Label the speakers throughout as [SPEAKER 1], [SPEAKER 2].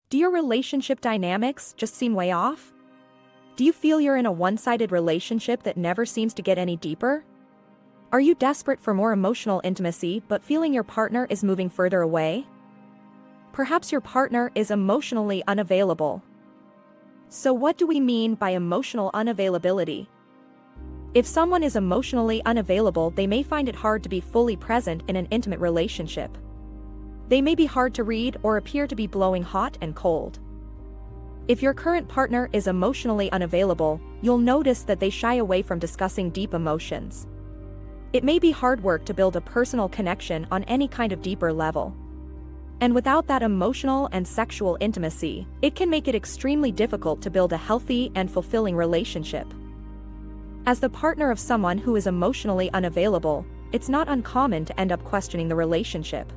[SPEAKER 1] Do your relationship dynamics just seem way off? Do you feel you're in a one-sided relationship that never seems to get any deeper? Are you desperate for more emotional intimacy but feeling your partner is moving further away? Perhaps your partner is emotionally unavailable. So what do we mean by emotional unavailability? If someone is emotionally unavailable, they may find it hard to be fully present in an intimate relationship. They may be hard to read or appear to be blowing hot and cold. If your current partner is emotionally unavailable, you'll notice that they shy away from discussing deep emotions. It may be hard work to build a personal connection on any kind of deeper level. And without that emotional and sexual intimacy, it can make it extremely difficult to build a healthy and fulfilling relationship. As the partner of someone who is emotionally unavailable, it's not uncommon to end up questioning the relationship.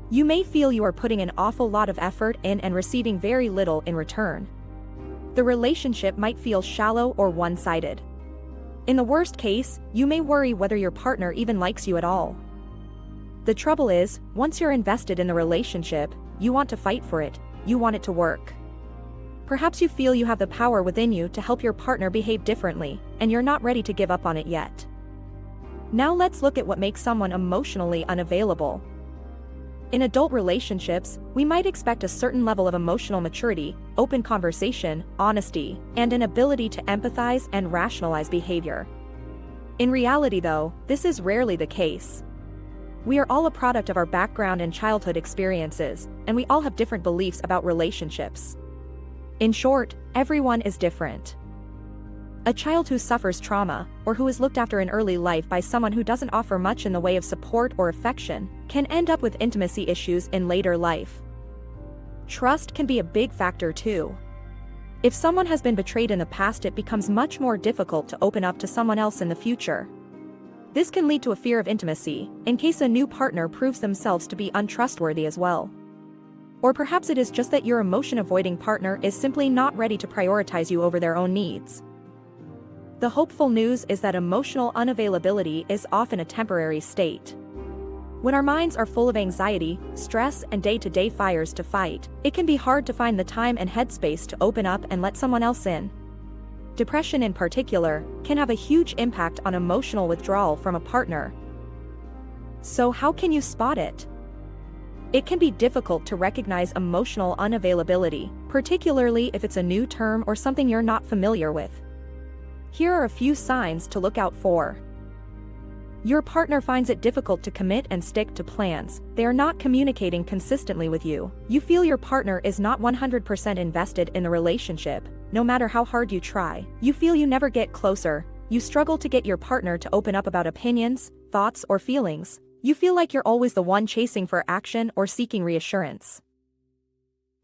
[SPEAKER 1] You may feel you are putting an awful lot of effort in and receiving very little in return. The relationship might feel shallow or one-sided. In the worst case, you may worry whether your partner even likes you at all. The trouble is, once you're invested in the relationship, you want to fight for it, you want it to work. Perhaps you feel you have the power within you to help your partner behave differently, and you're not ready to give up on it yet. Now let's look at what makes someone emotionally unavailable. In adult relationships, we might expect a certain level of emotional maturity, open conversation, honesty, and an ability to empathize and rationalize behavior. In reality though, this is rarely the case. We are all a product of our background and childhood experiences, and we all have different beliefs about relationships. In short, everyone is different. A child who suffers trauma, or who is looked after in early life by someone who doesn't offer much in the way of support or affection, can end up with intimacy issues in later life. Trust can be a big factor too. If someone has been betrayed in the past, it becomes much more difficult to open up to someone else in the future. This can lead to a fear of intimacy, in case a new partner proves themselves to be untrustworthy as well. Or perhaps it is just that your emotion-avoiding partner is simply not ready to prioritize you over their own needs. The hopeful news is that emotional unavailability is often a temporary state. When our minds are full of anxiety, stress, and day-to-day fires to fight, it can be hard to find the time and headspace to open up and let someone else in. Depression in particular can have a huge impact on emotional withdrawal from a partner. So how can you spot it? It can be difficult to recognize emotional unavailability, particularly if it's a new term or something you're not familiar with. Here are a few signs to look out for. Your partner finds it difficult to commit and stick to plans. They are not communicating consistently with you. You feel your partner is not 100% invested in the relationship, no matter how hard you try. You feel you never get closer. You struggle to get your partner to open up about opinions, thoughts, or feelings. You feel like you're always the one chasing for action or seeking reassurance.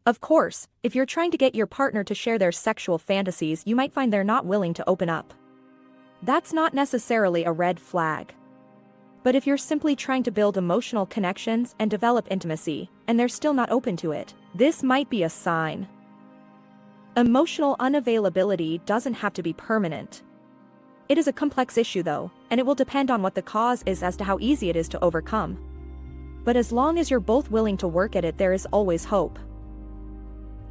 [SPEAKER 1] Of course, if you're trying to get your partner to share their sexual fantasies, you might find they're not willing to open up. That's not necessarily a red flag. But if you're simply trying to build emotional connections and develop intimacy, and they're still not open to it, this might be a sign. Emotional unavailability doesn't have to be permanent. It is a complex issue though, and it will depend on what the cause is as to how easy it is to overcome. But as long as you're both willing to work at it, there is always hope.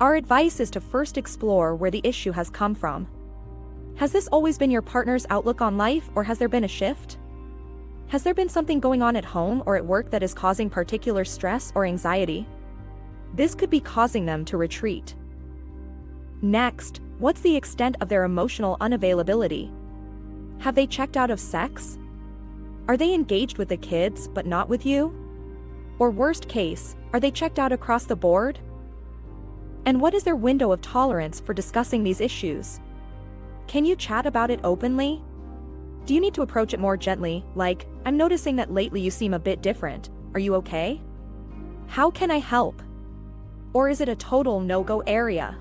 [SPEAKER 1] Our advice is to first explore where the issue has come from. Has this always been your partner's outlook on life, or has there been a shift? Has there been something going on at home or at work that is causing particular stress or anxiety? This could be causing them to retreat. Next, what's the extent of their emotional unavailability? Have they checked out of sex? Are they engaged with the kids but not with you? Or worst case, are they checked out across the board? And what is their window of tolerance for discussing these issues? Can you chat about it openly? Do you need to approach it more gently, like, "I'm noticing that lately you seem a bit different, are you okay? How can I help?" Or is it a total no-go area?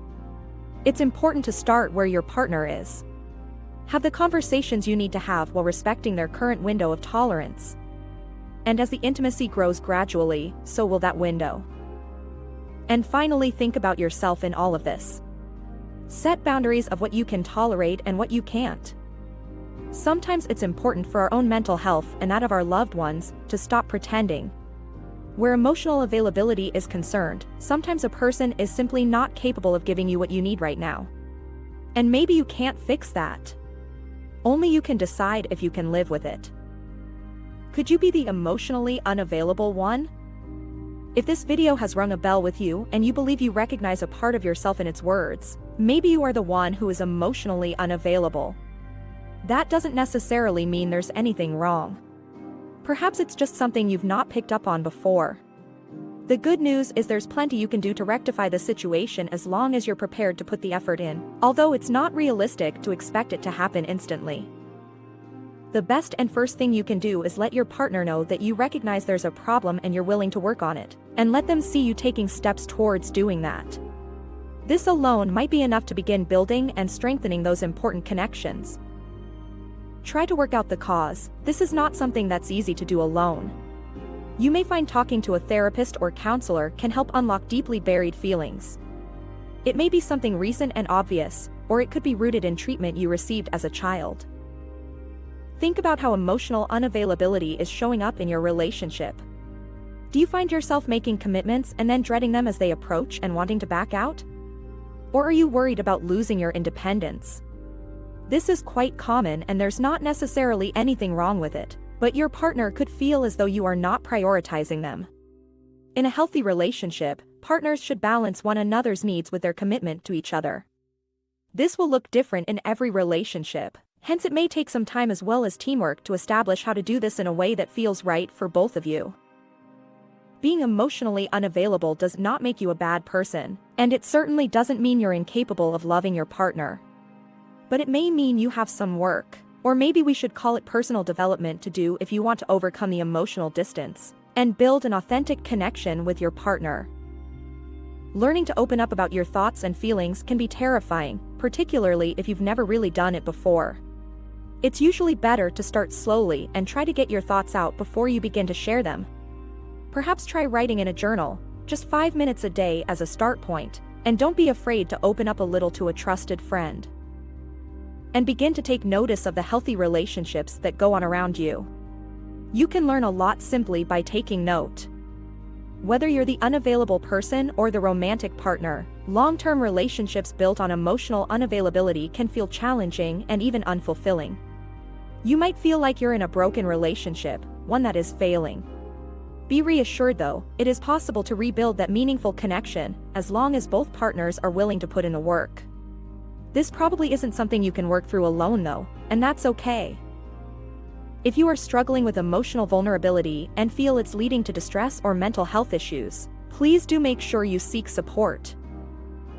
[SPEAKER 1] It's important to start where your partner is. Have the conversations you need to have while respecting their current window of tolerance. And as the intimacy grows gradually, so will that window. And finally, think about yourself in all of this. Set boundaries of what you can tolerate and what you can't. Sometimes it's important for our own mental health and that of our loved ones to stop pretending. Where emotional availability is concerned, sometimes a person is simply not capable of giving you what you need right now. And maybe you can't fix that. Only you can decide if you can live with it. Could you be the emotionally unavailable one? If this video has rung a bell with you and you believe you recognize a part of yourself in its words, maybe you are the one who is emotionally unavailable. That doesn't necessarily mean there's anything wrong. Perhaps it's just something you've not picked up on before. The good news is there's plenty you can do to rectify the situation as long as you're prepared to put the effort in, although it's not realistic to expect it to happen instantly. The best and first thing you can do is let your partner know that you recognize there's a problem and you're willing to work on it, and let them see you taking steps towards doing that. This alone might be enough to begin building and strengthening those important connections. Try to work out the cause. This is not something that's easy to do alone. You may find talking to a therapist or counselor can help unlock deeply buried feelings. It may be something recent and obvious, or it could be rooted in treatment you received as a child. Think about how emotional unavailability is showing up in your relationship. Do you find yourself making commitments and then dreading them as they approach and wanting to back out? Or are you worried about losing your independence? This is quite common and there's not necessarily anything wrong with it, but your partner could feel as though you are not prioritizing them. In a healthy relationship, partners should balance one another's needs with their commitment to each other. This will look different in every relationship, hence it may take some time as well as teamwork to establish how to do this in a way that feels right for both of you. Being emotionally unavailable does not make you a bad person, and it certainly doesn't mean you're incapable of loving your partner. But it may mean you have some work, or maybe we should call it personal development to do if you want to overcome the emotional distance and build an authentic connection with your partner. Learning to open up about your thoughts and feelings can be terrifying, particularly if you've never really done it before. It's usually better to start slowly and try to get your thoughts out before you begin to share them. Perhaps try writing in a journal, just 5 minutes a day as a start point, and don't be afraid to open up a little to a trusted friend. And begin to take notice of the healthy relationships that go on around you. You can learn a lot simply by taking note. Whether you're the unavailable person or the romantic partner, long-term relationships built on emotional unavailability can feel challenging and even unfulfilling. You might feel like you're in a broken relationship, one that is failing. Be reassured though, it is possible to rebuild that meaningful connection, as long as both partners are willing to put in the work. This probably isn't something you can work through alone though, and that's okay. If you are struggling with emotional vulnerability and feel it's leading to distress or mental health issues, please do make sure you seek support.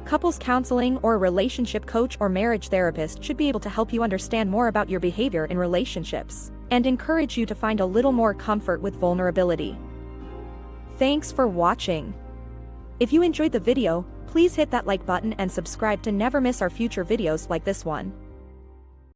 [SPEAKER 1] Couples counseling or a relationship coach or marriage therapist should be able to help you understand more about your behavior in relationships and encourage you to find a little more comfort with vulnerability. Thanks for watching. If you enjoyed the video, please hit that like button and subscribe to never miss our future videos like this one.